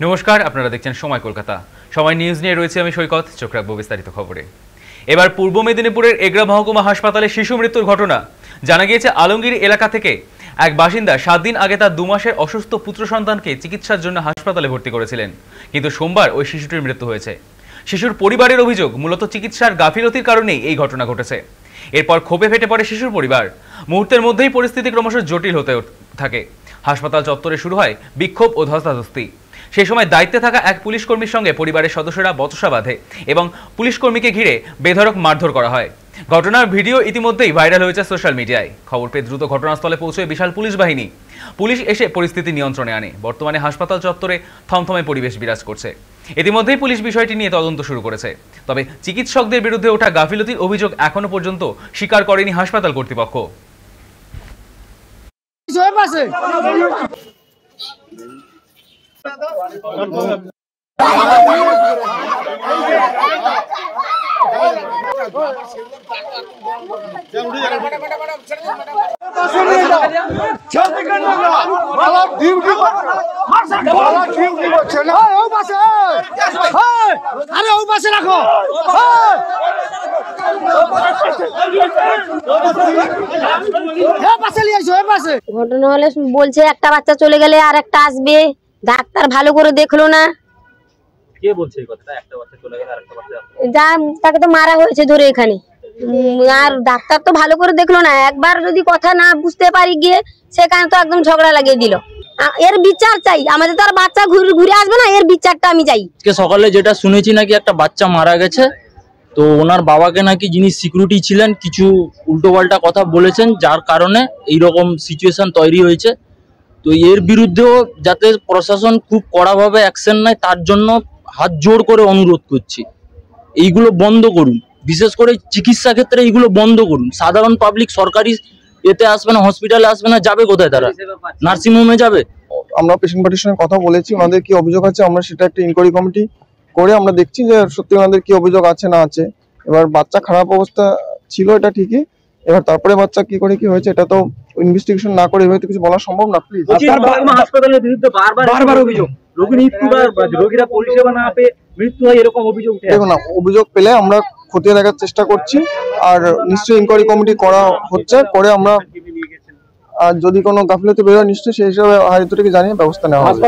নমস্কার, আপনারা দেখছেন সময় কলকাতা। সময় নিউজ নিয়ে রয়েছে আমি সৈকত। চোখ রাখবো বিস্তারিত খবরে। এবার পূর্ব মেদিনীপুরের এগরা মহকুমা হাসপাতালে শিশু মৃত্যুর ঘটনা। জানা গিয়েছে আলমগীর এলাকা থেকে এক বাসিন্দা 7 দিন আগে তার 2 মাসের অসুস্থ পুত্র সন্তানকে চিকিৎসার জন্য হাসপাতালে ভর্তি করেছিলেন, কিন্তু সোমবার ওই শিশুটির মৃত্যু হয়েছে। শিশুর পরিবারের অভিযোগ, মূলত চিকিৎসার গাফিলতির কারণেই এই ঘটনা ঘটেছে। এরপর ক্ষোভে ফেটে পড়ে শিশুর পরিবার। মুহূর্তের মধ্যেই পরিস্থিতি ক্রমশ জটিল হতে থাকে। হাসপাতাল চত্বরে শুরু হয় বিক্ষোভ ও ধস্তাধস্তি। সেই সময় দায়িত্বে থাকা এক পুলিশ কর্মীর সঙ্গে পরিবারের সদস্যরা বচসা বাঁধে এবং পুলিশ কর্মীকে ঘিরে বেধড়ক মারধর করা হয়। ঘটনার ভিডিও ইতিমধ্যেই ভাইরাল হয়েছে সোশ্যাল মিডিয়ায়। খবর পেয়ে দ্রুত ঘটনাস্থলে পৌঁছয় বিশাল পুলিশ বাহিনী। পুলিশ এসে পরিস্থিতি নিয়ন্ত্রণে আনে। বর্তমানে হাসপাতাল চত্বরে থমথমে পরিবেশ বিরাজ করছে। ইতিমধ্যেই পুলিশ বিষয়টি নিয়ে তদন্ত শুরু করেছে। তবে চিকিৎসকদের বিরুদ্ধে ওঠা গাফিলতির অভিযোগ এখনো পর্যন্ত স্বীকার করেনি হাসপাতাল কর্তৃপক্ষ। ঘটনা হলে বলছে একটা বাচ্চা চলে গেলে আর একটা আসবে, ডাক্তার ভালো করে দেখলো না। কে বলছে এই কথাটা? একটা বাচ্চা চলে গেলে আরেকটা বাচ্চা যা তাকে তো মারা হয়েছে ধরে এখানে, আর ডাক্তার তো ভালো করে দেখলো না। একবার যদি কথা না বুঝতে পারি গিয়ে সেখানে তো একদম ঝগড়া লাগিয়ে দিল। এর বিচার চাই, আমাদের তো আর বাচ্চা ঘুরে আসবে না, এর বিচারটা আমি চাই। সকালে যেটা শুনেছি নাকি একটা বাচ্চা মারা গেছে, তো ওনার বাবাকে নাকি যিনি সিকিউরিটি ছিলেন কিছু উল্টোপাল্টা কথা বলেছেন, যার কারণে এইরকম সিচুয়েশন তৈরি হয়েছে। তো এর বিরুদ্ধেও যাতে প্রশাসন খুব কড়াভাবে অ্যাকশন নেয় তার জন্য হাত জোড় করে অনুরোধ করছি। এইগুলো বন্ধ করুন, বিশেষ করে চিকিৎসা ক্ষেত্রে এইগুলো বন্ধ করুন। সাধারণ পাবলিক সরকারি এতে আসবে না, হসপিটালে আসবে না, যাবে কোথায়? তারা নার্সিংহোমে যাবে। আমরা পেশেন্ট পার্টির সঙ্গে কথা বলেছি, ওনাদের কি অভিযোগ আছে আমরা সেটা একটা ইনকোয়ারি কমিটি করে আমরা দেখছি যে সত্যি ওনাদের কি অভিযোগ আছে না আছে। এবার বাচ্চা খারাপ অবস্থা ছিল এটা ঠিকই, এবার তারপরে বাচ্চা কি করে কি হয়েছে এটা তো ইনভেস্টিগেশন না করে এভাবে তো কিছু বলা সম্ভব না। প্লিজ, হাসপাতালের বিরুদ্ধে বারবার অভিযোগ, রোগীরা পরিষেবা না পেয়ে মৃত্যু হয়, এরকম অভিযোগ উঠে। দেখুন না, অভিযোগ পেলে আমরা খতিয়ে দেখার চেষ্টা করছি, আর নিশ্চয়ই ইনকোয়ারি কমিটি করা হচ্ছে, করে আমরা আর যদি কোনো গাফিলতি বেরোয় নিশ্চয়ই সেই হিসাবে হাইকোর্টকে জানিয়ে ব্যবস্থা নেওয়া হবে।